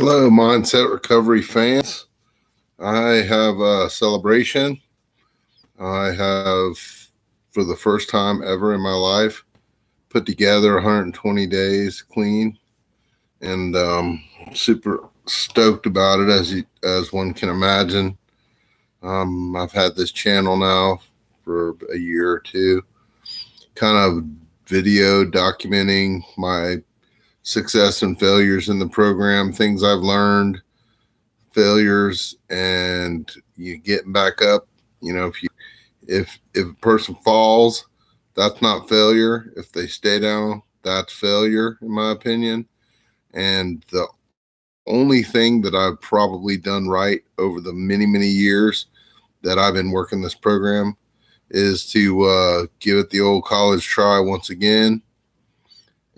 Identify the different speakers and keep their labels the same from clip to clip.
Speaker 1: Hello, Mindset Recovery fans. I have a celebration. I have, for the first time ever in my life, put together 120 days clean, and super stoked about it, as one can imagine. I've had this channel now for a year or two, kind of video documenting my success and failures in the program, things I've learned, failures, and you getting back up. If a person falls, that's not failure. If they stay down, that's failure, in my opinion. And the only thing that I've probably done right over the many years that I've been working this program is to give it the old college try once again.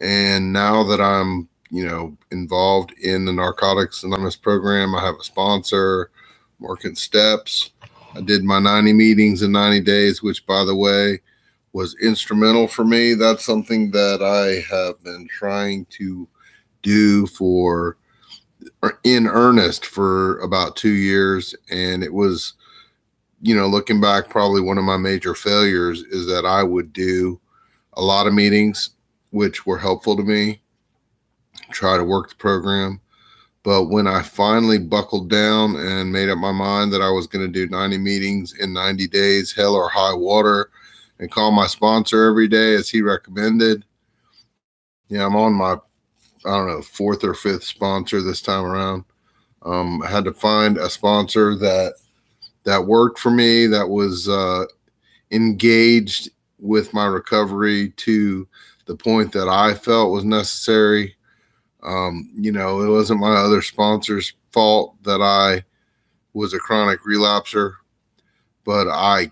Speaker 1: And now that I'm involved in the Narcotics Anonymous program, I have a sponsor. I'm working steps. I did my 90 meetings in 90 days, which, by the way, was instrumental for me. That's something that I have been trying to do in earnest for about 2 years. And it was, looking back, probably one of my major failures is that I would do a lot of meetings, which were helpful to me, try to work the program. But when I finally buckled down and made up my mind that I was going to do 90 meetings in 90 days, hell or high water, and call my sponsor every day as he recommended, I'm on my, fourth or fifth sponsor this time around. I had to find a sponsor that worked for me, that was engaged with my recovery to the point that I felt was necessary. It wasn't my other sponsor's fault that I was a chronic relapser, but I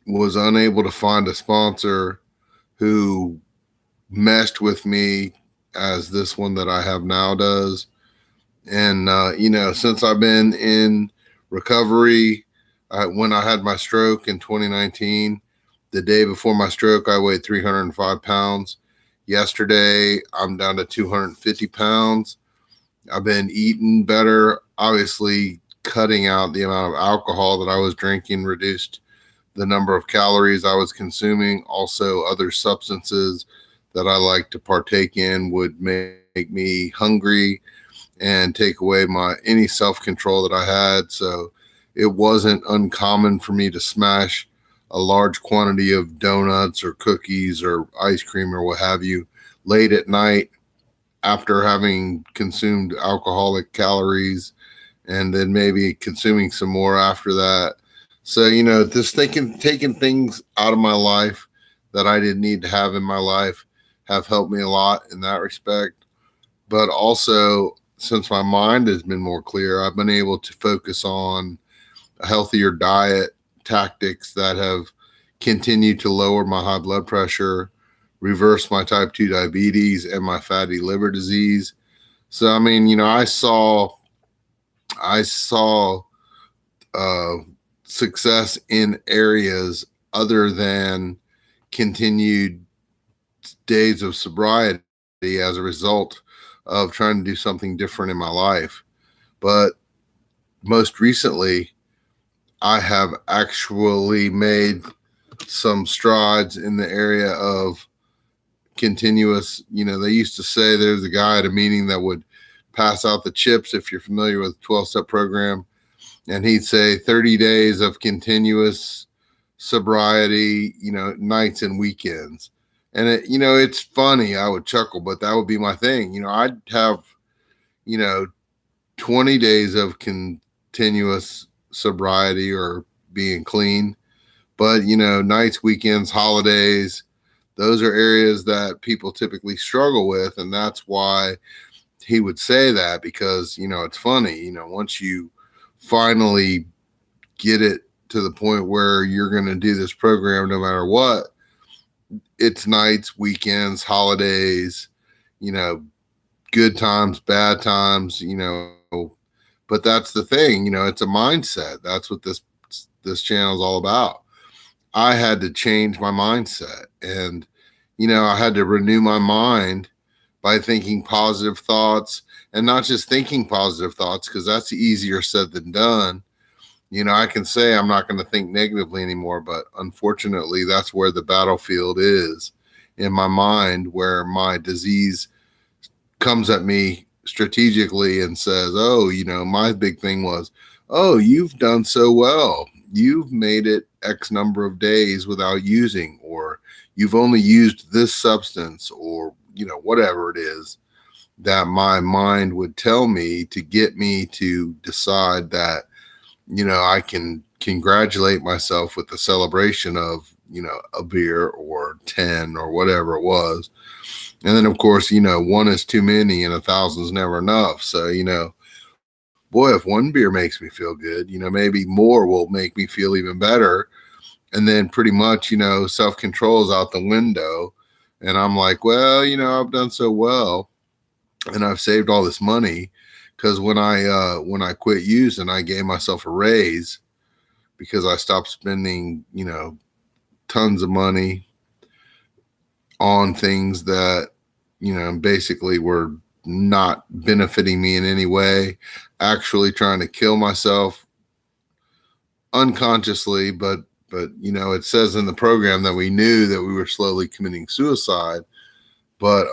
Speaker 1: was unable to find a sponsor who meshed with me as this one that I have now does. And, since I've been in recovery, when I had my stroke in 2019, the day before my stroke, I weighed 305 pounds. Yesterday, I'm down to 250 pounds. I've been eating better. Obviously, cutting out the amount of alcohol that I was drinking reduced the number of calories I was consuming. Also, other substances that I like to partake in would make me hungry and take away any self-control that I had. So it wasn't uncommon for me to smash a large quantity of donuts or cookies or ice cream or what have you late at night after having consumed alcoholic calories, and then maybe consuming some more after that. So, just taking things out of my life that I didn't need to have in my life have helped me a lot in that respect. But also, since my mind has been more clear, I've been able to focus on a healthier diet, tactics that have continued to lower my high blood pressure, reverse my type 2 diabetes and my fatty liver disease. So, I saw success in areas other than continued days of sobriety as a result of trying to do something different in my life. But most recently, I have actually made some strides in the area of continuous. They used to say there's a guy at a meeting that would pass out the chips, if you're familiar with the 12-step program, and he'd say 30 days of continuous sobriety, nights and weekends. And it's funny, I would chuckle, but that would be my thing. I'd have 20 days of continuous sobriety or being clean, but nights, weekends, holidays, those are areas that people typically struggle with. And that's why he would say that, because it's funny, once you finally get it to the point where you're going to do this program no matter what, it's nights, weekends, holidays, good times, bad times, but that's the thing, it's a mindset. That's what this channel is all about. I had to change my mindset, and I had to renew my mind by thinking positive thoughts, and not just thinking positive thoughts, because that's easier said than done. I can say I'm not going to think negatively anymore, but unfortunately, that's where the battlefield is in my mind, where my disease comes at me strategically and says, oh, my big thing was, oh, you've done so well. You've made it X number of days without using, or you've only used this substance, or, whatever it is that my mind would tell me to get me to decide that, I can congratulate myself with the celebration of, a beer or 10 or whatever it was. And then, of course, one is too many and 1,000's never enough. So, boy, if one beer makes me feel good, maybe more will make me feel even better. And then pretty much, self-control is out the window. And I'm like, well, I've done so well and I've saved all this money, because when I quit using, I gave myself a raise because I stopped spending, tons of money on things that, basically were not benefiting me in any way, actually trying to kill myself unconsciously. But, it says in the program that we knew that we were slowly committing suicide. But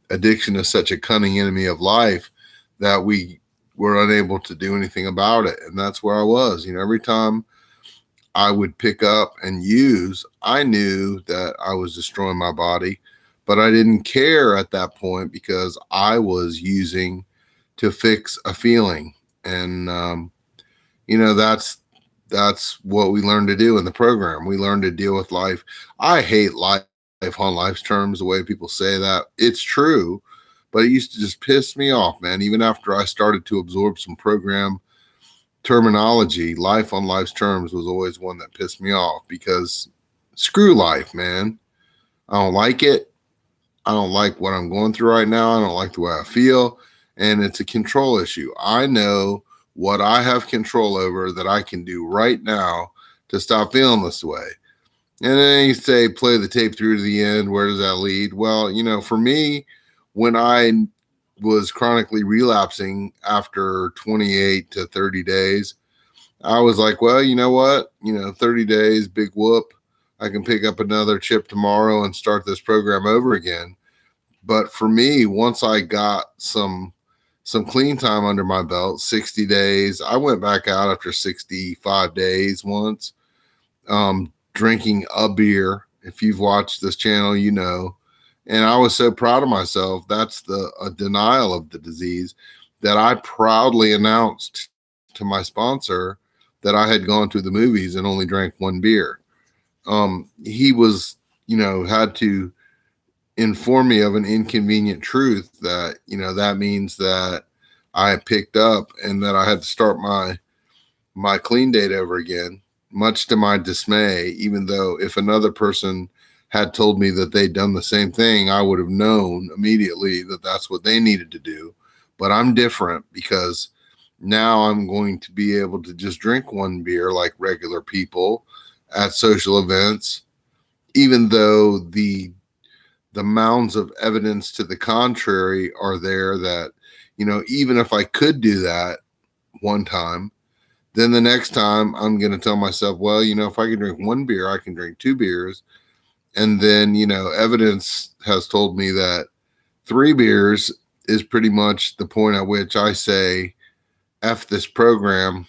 Speaker 1: addiction is such a cunning enemy of life that we were unable to do anything about it. And that's where I was. Every time I would pick up and use, I knew that I was destroying my body, but I didn't care at that point because I was using to fix a feeling. And, that's what we learned to do in the program. We learned to deal with life. I hate life on life's terms, the way people say that. It's true, but it used to just piss me off, man. Even after I started to absorb some program terminology, life on life's terms was always one that pissed me off, because screw life, man. I don't like it. I don't like what I'm going through right now. I don't like the way I feel. And it's a control issue. I know what I have control over that I can do right now to stop feeling this way. And then you say, play the tape through to the end. Where does that lead? Well, for me, when I was chronically relapsing after 28 to 30 days, I was like, well, you know what? 30 days, big whoop. I can pick up another chip tomorrow and start this program over again. But for me, once I got some clean time under my belt, 60 days, I went back out after 65 days once, drinking a beer. If you've watched this channel, and I was so proud of myself. That's a denial of the disease, that I proudly announced to my sponsor that I had gone to the movies and only drank one beer. He was, had to inform me of an inconvenient truth that, that means that I picked up and that I had to start my clean date over again, much to my dismay, even though if another person had told me that they'd done the same thing, I would have known immediately that that's what they needed to do. But I'm different, because now I'm going to be able to just drink one beer like regular people at social events, even though the mounds of evidence to the contrary are there that, even if I could do that one time, then the next time I'm going to tell myself, well, if I can drink one beer, I can drink two beers. And then, evidence has told me that 3 beers is pretty much the point at which I say, F this program.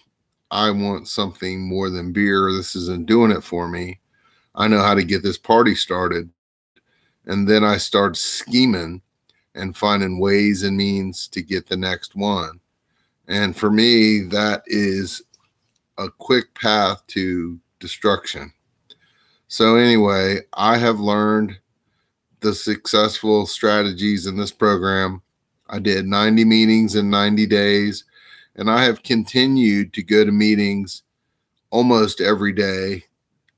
Speaker 1: I want something more than beer. This isn't doing it for me. I know how to get this party started. And then I start scheming and finding ways and means to get the next one. And for me, that is a quick path to destruction. So anyway, I have learned the successful strategies in this program. I did 90 meetings in 90 days, and I have continued to go to meetings almost every day.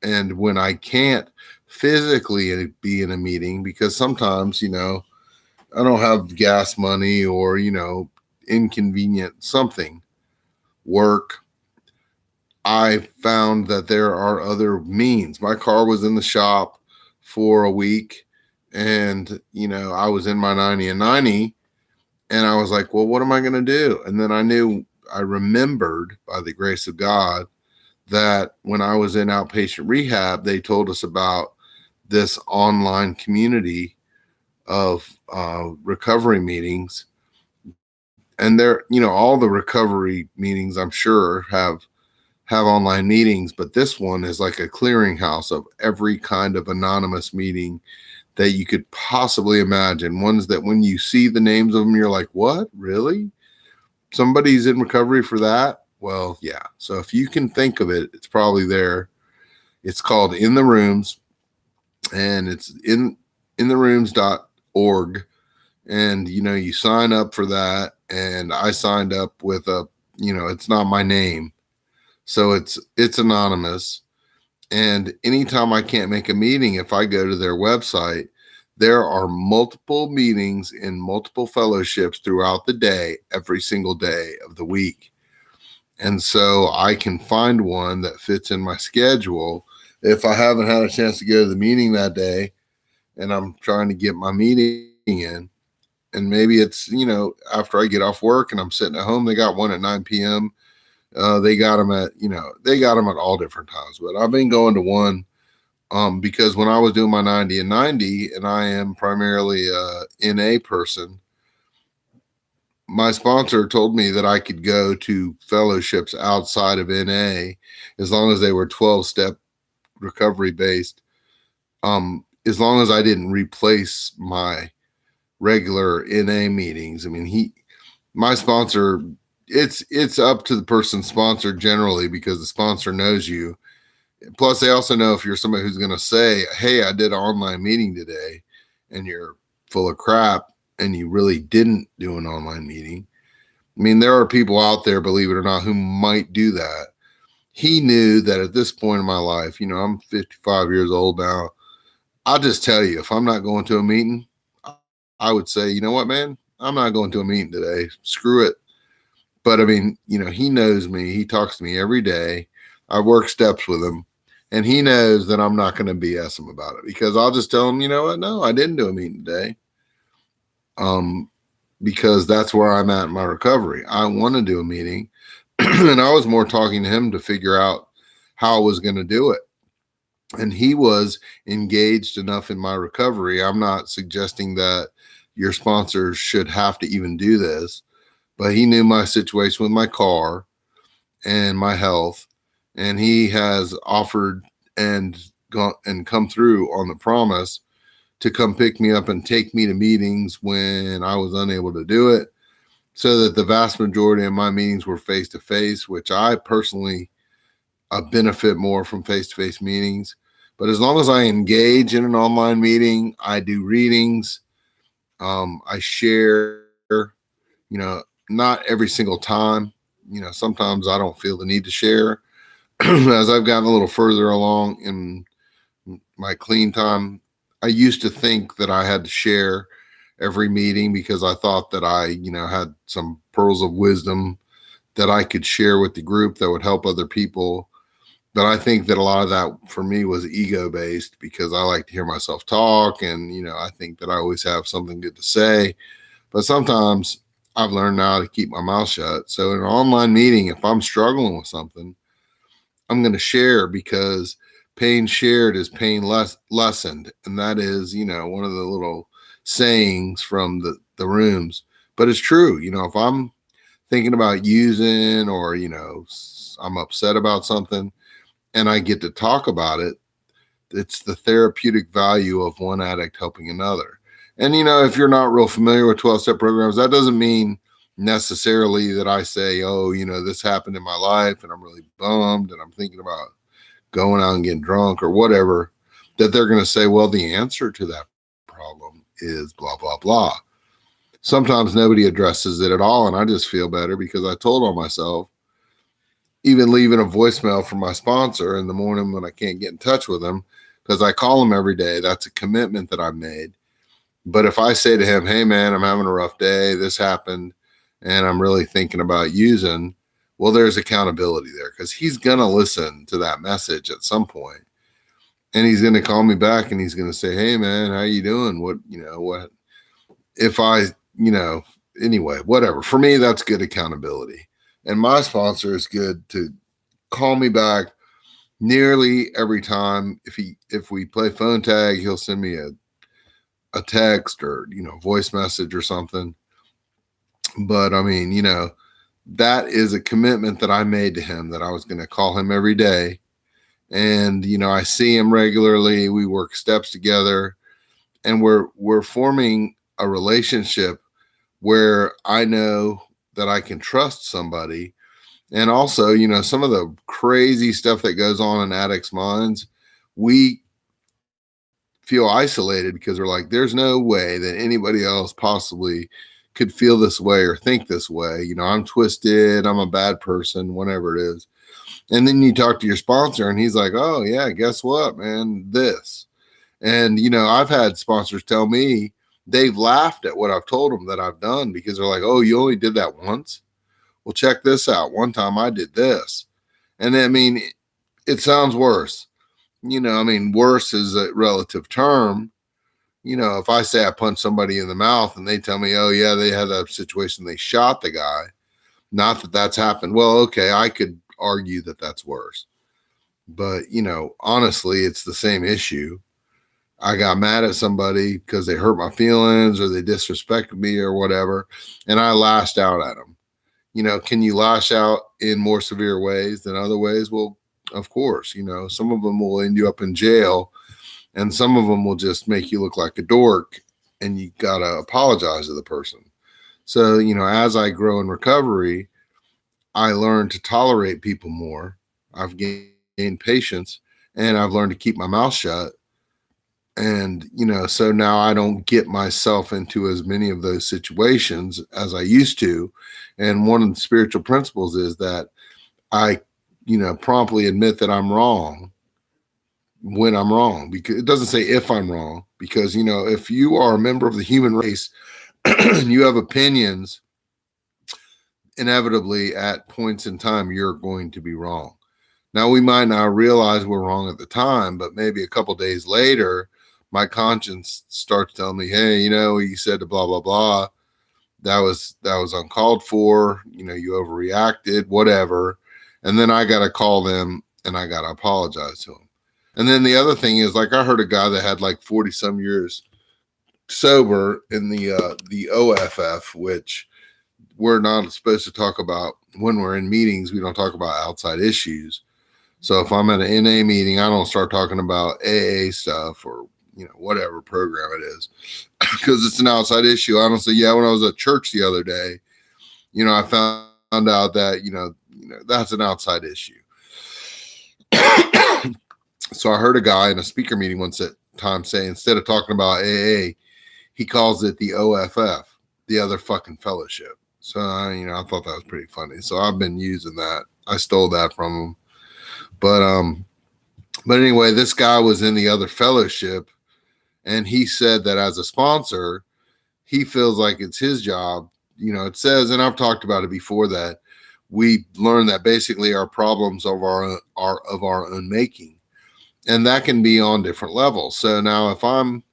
Speaker 1: And when I can't physically be in a meeting, because sometimes, I don't have gas money or, inconvenient something, work, I found that there are other means. My car was in the shop for a week, And, I was in my 90 and 90, and I was like, well, what am I going to do? And then I remembered by the grace of God that when I was in outpatient rehab, they told us about this online community of recovery meetings. And all the recovery meetings, I'm sure, have online meetings, but this one is like a clearinghouse of every kind of anonymous meeting that you could possibly imagine. Ones that when you see the names of them, you're like, what? Really? Somebody's in recovery for that? Well, yeah. So if you can think of it, it's probably there. It's called In the Rooms, and it's intherooms.org. And, you sign up for that. And I signed up with it's not my name. So it's anonymous. And anytime I can't make a meeting, if I go to their website, there are multiple meetings in multiple fellowships throughout the day, every single day of the week. And so I can find one that fits in my schedule. If I haven't had a chance to go to the meeting that day and I'm trying to get my meeting in, and maybe it's, after I get off work and I'm sitting at home, they got one at 9 p.m. They got them at all different times, but I've been going to one because when I was doing my 90 and 90, and I am primarily a NA person, my sponsor told me that I could go to fellowships outside of NA as long as they were 12-step recovery based, as long as I didn't replace my regular NA meetings. I mean, my sponsor, it's up to the person sponsored generally, because the sponsor knows you. Plus, they also know if you're somebody who's going to say, hey, I did an online meeting today, and you're full of crap and you really didn't do an online meeting. I mean, there are people out there, believe it or not, who might do that. He knew that at this point in my life, I'm 55 years old now. I'll just tell you, if I'm not going to a meeting, I would say, you know what, man, I'm not going to a meeting today. Screw it. But I mean, he knows me. He talks to me every day. I work steps with him, and he knows that I'm not going to BS him about it, because I'll just tell him, you know what? No, I didn't do a meeting today. Because that's where I'm at in my recovery. I want to do a meeting, and I was more talking to him to figure out how I was going to do it. And he was engaged enough in my recovery. I'm not suggesting that your sponsors should have to even do this, but he knew my situation with my car and my health, and he has offered and come through on the promise to come pick me up and take me to meetings when I was unable to do it, so that the vast majority of my meetings were face-to-face, which I personally benefit more from face-to-face meetings. But as long as I engage in an online meeting, I do readings, I share, not every single time. Sometimes I don't feel the need to share. As I've gotten a little further along in my clean time, I used to think that I had to share every meeting, because I thought that I, had some pearls of wisdom that I could share with the group that would help other people. But I think that a lot of that for me was ego based, because I like to hear myself talk, and, I think that I always have something good to say. But sometimes I've learned now to keep my mouth shut. So in an online meeting, if I'm struggling with something, I'm going to share, because pain shared is pain lessened. And that is, one of the little sayings from the rooms. But it's true. If I'm thinking about using, or, I'm upset about something and I get to talk about it, it's the therapeutic value of one addict helping another. And, if you're not real familiar with 12-step programs, that doesn't mean necessarily that I say, oh, this happened in my life and I'm really bummed and I'm thinking about going out and getting drunk or whatever, that they're going to say, well, the answer to that problem is blah, blah, blah. Sometimes nobody addresses it at all. And I just feel better, because I told on myself, even leaving a voicemail from my sponsor in the morning when I can't get in touch with him, because I call him every day. That's a commitment that I've made. But if I say to him, hey, man, I'm having a rough day, this happened, and I'm really thinking about using, well, there's accountability there, because he's going to listen to that message at some point. and he's going to call me back and he's going to say, hey man, how you doing? What if I, anyway, whatever. For me, that's good accountability. And my sponsor is good to call me back nearly every time. If we play phone tag, he'll send me a text or, voice message or something. But I mean, that is a commitment that I made to him, that I was going to call him every day. And, I see him regularly. We work steps together, and we're forming a relationship where I know that I can trust somebody. And also, some of the crazy stuff that goes on in addicts' minds, we feel isolated because we're like, there's no way that anybody else possibly could feel this way or think this way. I'm twisted, I'm a bad person, whatever it is. And then you talk to your sponsor and he's like, oh yeah, guess what, man, this. And, I've had sponsors tell me they've laughed at what I've told them that I've done, because they're like, oh, you only did that once? Well, check this out. One time I did this. And I mean, it sounds worse. Worse is a relative term. If I say I punched somebody in the mouth and they tell me, oh yeah, they had that situation, they shot the guy. Not that that's happened. Well, okay, I could argue that that's worse. But, honestly, it's the same issue. I got mad at somebody because they hurt my feelings or they disrespected me or whatever, and I lashed out at them. Can you lash out in more severe ways than other ways? Well, of course, some of them will end you up in jail, and some of them will just make you look like a dork, and you got to apologize to the person. So, as I grow in recovery, I learn to tolerate people more. I've gained patience, and I've learned to keep my mouth shut. And, so now I don't get myself into as many of those situations as I used to. And one of the spiritual principles is that I, promptly admit that I'm wrong when I'm wrong, because it doesn't say if I'm wrong, because, if you are a member of the human race and you have opinions, inevitably at points in time, you're going to be wrong. Now, we might not realize we're wrong at the time, but maybe a couple days later, my conscience starts telling me, hey, you said to blah, blah, blah. That was uncalled for. You overreacted, whatever. And then I got to call them and I got to apologize to them. And then the other thing is, like, I heard a guy that had like 40 some years sober in the OFF, which we're not supposed to talk about when we're in meetings. We don't talk about outside issues. So if I'm at an NA meeting, I don't start talking about AA stuff or, whatever program it is, because it's an outside issue. I don't say, yeah, when I was at church the other day, I found out that, that's an outside issue. So I heard a guy in a speaker meeting once at time say, instead of talking about AA, he calls it the OFF, the other fucking fellowship. So, I thought that was pretty funny. So I've been using that. I stole that from him. But anyway, this guy was in the other fellowship, and he said that as a sponsor, he feels like it's his job. It says, and I've talked about it before, that we learn that basically our problems are of our own making, and that can be on different levels. So now if I'm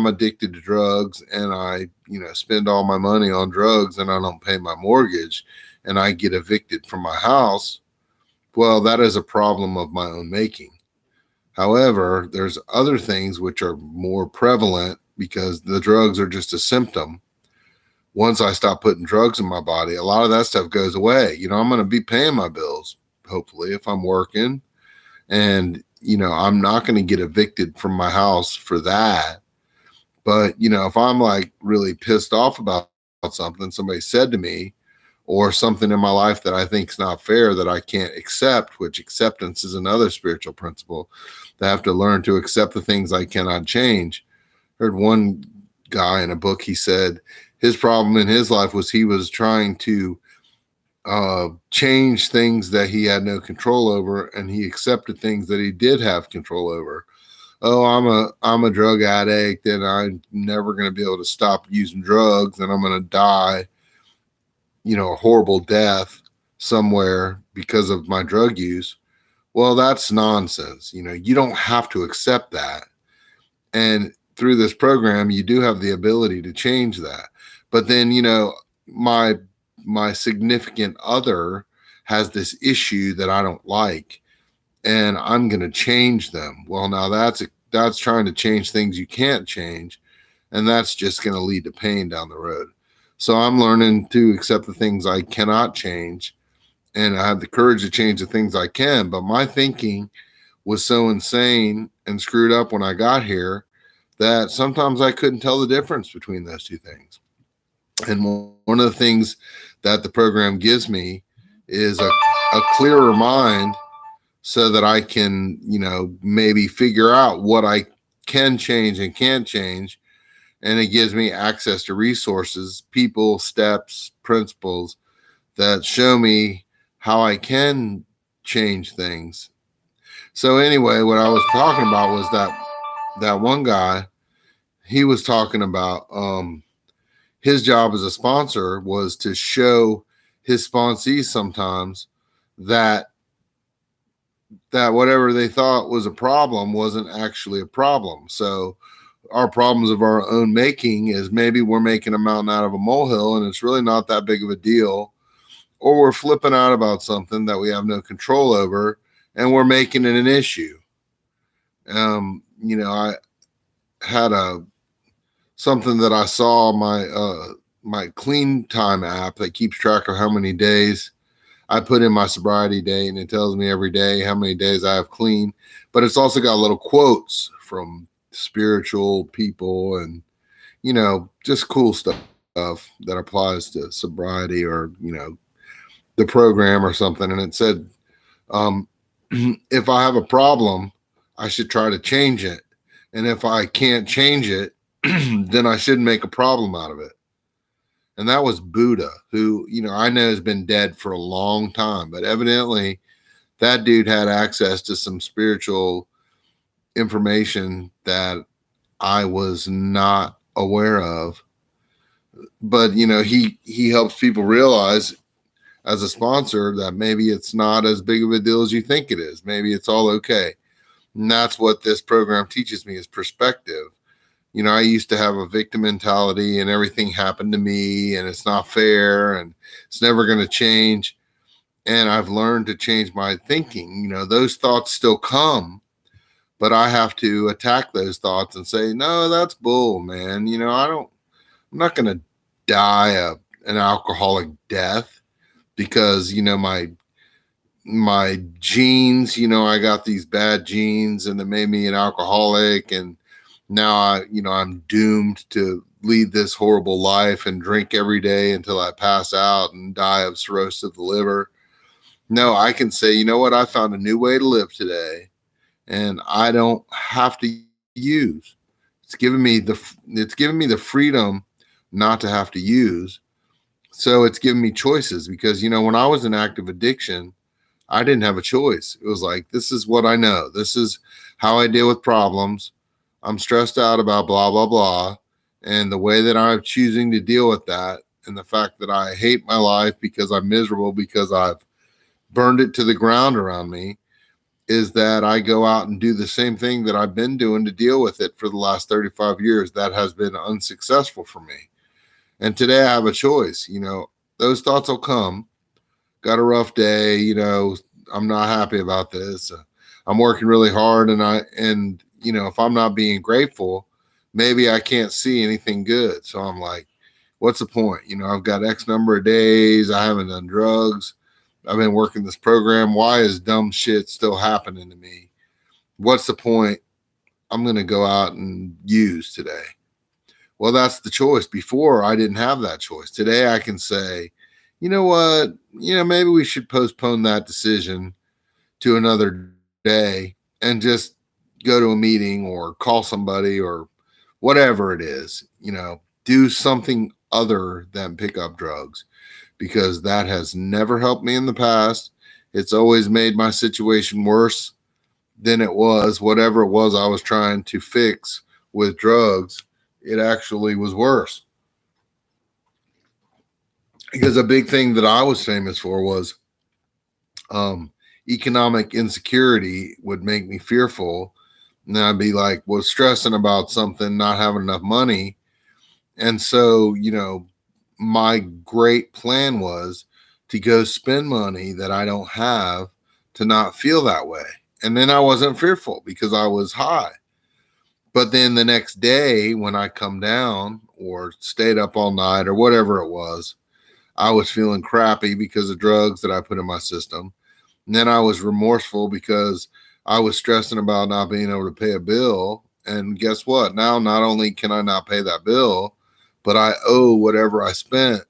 Speaker 1: addicted to drugs and I, spend all my money on drugs and I don't pay my mortgage and I get evicted from my house, well, that is a problem of my own making. However, there's other things which are more prevalent because the drugs are just a symptom. Once I stop putting drugs in my body, a lot of that stuff goes away. I'm going to be paying my bills, hopefully, if I'm working. And, I'm not going to get evicted from my house for that. But, if I'm like really pissed off about something somebody said to me, or something in my life that I think is not fair, that I can't accept, which acceptance is another spiritual principle. I have to learn to accept the things I cannot change. I heard one guy in a book, he said his problem in his life was he was trying to change things that he had no control over, and he accepted things that he did have control over. Oh, I'm a drug addict, and I'm never going to be able to stop using drugs, and I'm going to die, a horrible death somewhere because of my drug use. Well, that's nonsense. You don't have to accept that. And through this program, you do have the ability to change that. But then, my my significant other has this issue that I don't like, and I'm going to change them. Well, now that's trying to change things you can't change, and that's just going to lead to pain down the road. So I'm learning to accept the things I cannot change, and I have the courage to change the things I can. But my thinking was so insane and screwed up when I got here that sometimes I couldn't tell the difference between those two things. And one of the things that the program gives me is a clearer mind so that I can, maybe figure out what I can change and can't change. And it gives me access to resources, people, steps, principles that show me how I can change things. So anyway, what I was talking about was that one guy, he was talking about his job as a sponsor was to show his sponsees sometimes that whatever they thought was a problem wasn't actually a problem. So our problems of our own making is maybe we're making a mountain out of a molehill and it's really not that big of a deal, or we're flipping out about something that we have no control over and we're making it an issue. I had something that I saw my Clean Time app that keeps track of how many days I put in my sobriety date, and it tells me every day how many days I have clean. But it's also got little quotes from spiritual people and just cool stuff that applies to sobriety or the program or something. And it said, if I have a problem, I should try to change it. And if I can't change it, then I shouldn't make a problem out of it. And that was Buddha, who, I know has been dead for a long time, but evidently that dude had access to some spiritual information that I was not aware of. But, he helps people realize as a sponsor that maybe it's not as big of a deal as you think it is. Maybe it's all okay. And that's what this program teaches me is perspective. I used to have a victim mentality and everything happened to me and it's not fair and it's never going to change. And I've learned to change my thinking. Those thoughts still come, but I have to attack those thoughts and say, no, that's bull, man. I'm not going to die an alcoholic death because, my genes, I got these bad genes and that made me an alcoholic. And now I'm doomed to lead this horrible life and drink every day until I pass out and die of cirrhosis of the liver. No, I can say, you know what? I found a new way to live today and I don't have to use. It's giving me the freedom not to have to use. So it's giving me choices because, when I was in active addiction, I didn't have a choice. It was like, this is what I know. This is how I deal with problems. I'm stressed out about blah, blah, blah. And the way that I'm choosing to deal with that and the fact that I hate my life because I'm miserable because I've burned it to the ground around me is that I go out and do the same thing that I've been doing to deal with it for the last 35 years. That has been unsuccessful for me. And today I have a choice. Those thoughts will come. Got a rough day. I'm not happy about this. I'm working really hard and if I'm not being grateful, maybe I can't see anything good. So I'm like, what's the point? I've got X number of days. I haven't done drugs. I've been working this program. Why is dumb shit still happening to me? What's the point? I'm going to go out and use today. Well, that's the choice. Before I didn't have that choice. Today I can say, you know what? Maybe we should postpone that decision to another day and just go to a meeting or call somebody or whatever it is, do something other than pick up drugs because that has never helped me in the past. It's always made my situation worse than it was. Whatever it was I was trying to fix with drugs, it actually was worse. Because a big thing that I was famous for was economic insecurity would make me fearful. And I'd be like, was stressing about something, not having enough money. And so, my great plan was to go spend money that I don't have to not feel that way. And then I wasn't fearful because I was high. But then the next day, when I come down or stayed up all night or whatever it was, I was feeling crappy because of drugs that I put in my system. And then I was remorseful because I was stressing about not being able to pay a bill. And guess what? Now, not only can I not pay that bill, but I owe whatever I spent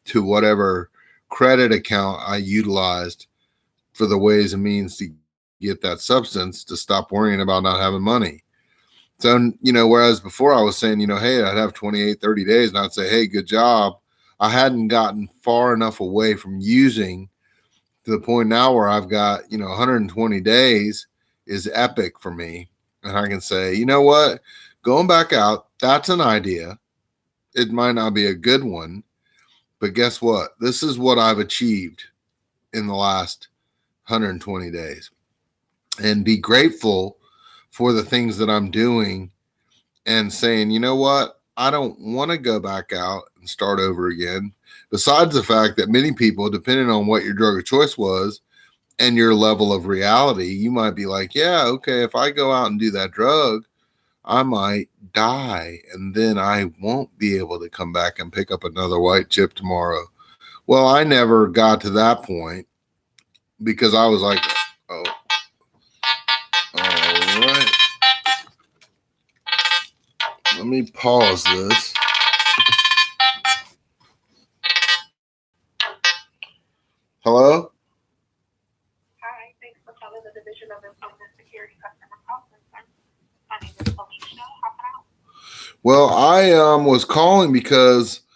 Speaker 1: to whatever credit account I utilized for the ways and means to get that substance to stop worrying about not having money. So, whereas before I was saying, hey, I'd have 28, 30 days and I'd say, hey, good job. I hadn't gotten far enough away from using to the point now where I've got, 120 days is epic for me. And I can say, you know what? Going back out, that's an idea. It might not be a good one, but guess what? This is what I've achieved in the last 120 days. And be grateful for the things that I'm doing and saying, you know what? I don't want to go back out and start over again. Besides the fact that many people, depending on what your drug of choice was and your level of reality, you might be like, yeah, okay, if I go out and do that drug, I might die and then I won't be able to come back and pick up another white chip tomorrow. Well, I never got to that point because I was like, oh, all right. Let me pause this. Hello?
Speaker 2: Hi, thanks for calling the Division of Employment Security Customer Call Center. My name is Felicia. How can I help?
Speaker 1: Well, I was calling because